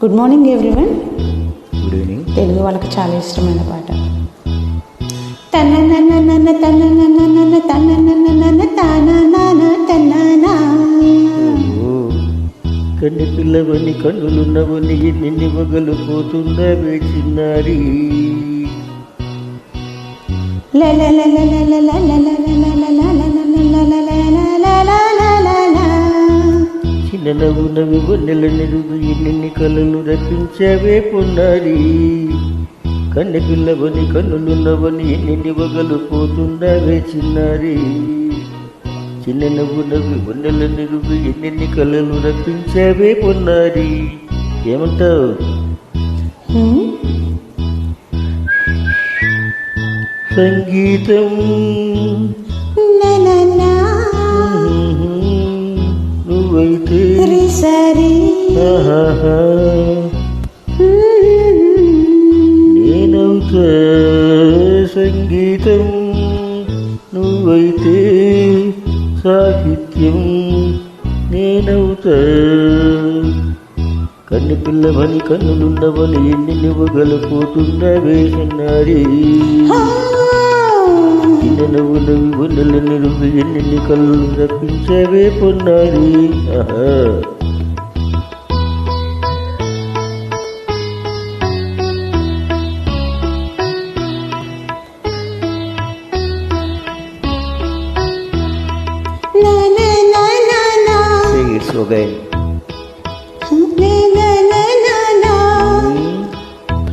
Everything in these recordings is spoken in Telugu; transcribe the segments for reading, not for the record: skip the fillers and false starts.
Good morning everyone. Good evening. Telugu వాళ్ళకి చాలా ఇష్టమైన పాట. తననననన తనననన తనననన తననన తననా. కన్ని పిల్లవని కన్నులున్నవని ఎన్ని వగలు పోతుండవే చిన్నారి. చిన్న నవ్వు నవ్వు వన్నెల నెరుగు ఎన్ని కళలు రప్పించవే పొన్నారి. కన్నె పిల్లవని కన్నులున్నవని ఎన్ని వగలు పోతుండవే చిన్నారి. చిన్న నవ్వు నవ్వు వన్నెల నెరుగు ఎన్ని కళలు రప్పించవే పొన్నారి. ఏమంటావు? సంగీతం నువ్వైతే నేనవుతా. సంగీతం నువ్వైతే సాహిత్యం నేనవుతా. కన్ను పిల్లవని కన్నులున్నవని ఎన్ని నువ్వుగలపోతున్నవే చిన్నారి. చిన్న నవ్వు నవ్వు వన్నెల నిరుగు ఎన్ని కళ్ళు రప్పించవే పొన్నారి.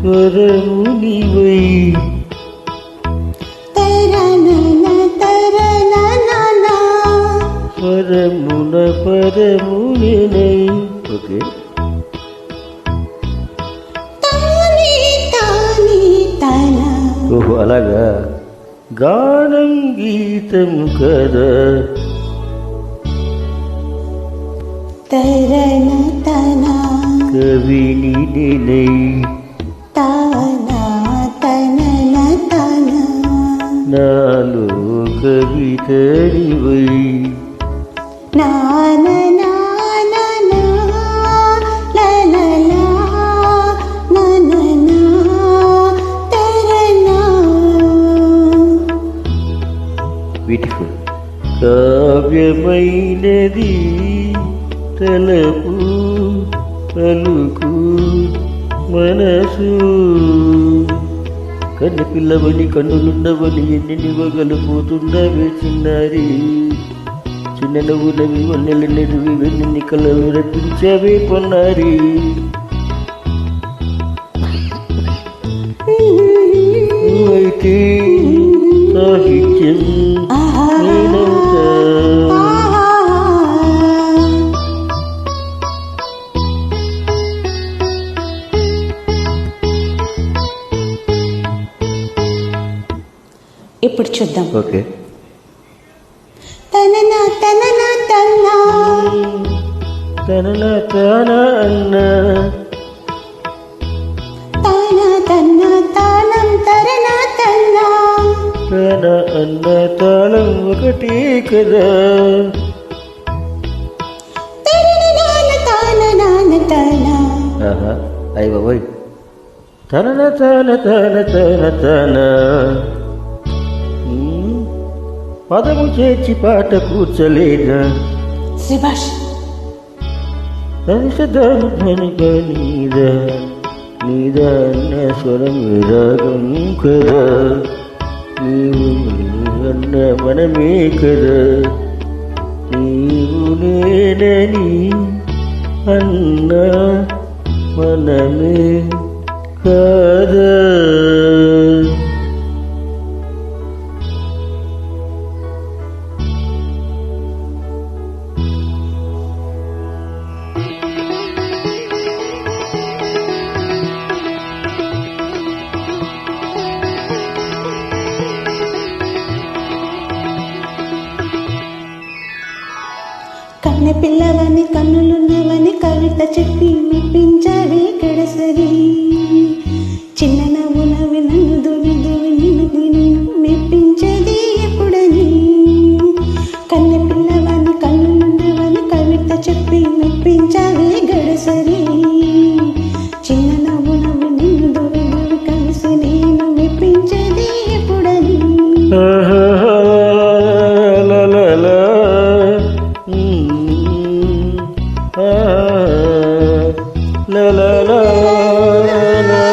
స్వరము నీవై స్వరమున పరమునినై. ఓకే. ఓహో అలాగా. గానం గీతం కదా. కవిని నేనై నాలో కవితనివై. బ్యూటిఫుల్. కావ్యమైనది తలపు పలుకు మనసు. కన్ను పిల్లవని కన్నులున్నవని ఎన్ని వగలిపోతుండవే చిన్నారి. చిన్న నవ్వు నవ్వి వన్నెల నెరువి వెన్ని కళలు రప్పించవే పొన్నారి. నువ్వైతే సాహిత్యం నేనవుతా. ఇప్పుడు చూద్దాం. ఓకే. తననా తననా తన్నా తననా తానా అన్న తానా తన్నా తానం తరనా తన్నా. తన అన్న తాళం ఒకటే కదా. అయ్య బాబోయ్. తన తన తన తన తన పదము చేర్చి పాట కూర్చలేదా. శ్రీభాష్ ధనిషదాను ధనిక నీదా నీదా అన్న స్వరం రాగం కదా. నీవు అన్న మనమే కదా. నీవు నేనని అన్న మనమే కాదా. కన్నె పిల్లవని కన్నులున్నవని కవిత చెప్పి మెప్పించవే గడసరి. చిన్న నవ్వు నవ్వి నన్ను దువి దువి నిన్ను మెప్పించది ఎప్పుడని. కన్నె పిల్లవని కన్నులున్నవని కవిత చెప్పి మెప్పించవే గడసరి. ఆహా, లా, లా, లా. ఆహా, లా, లా, లా, లా.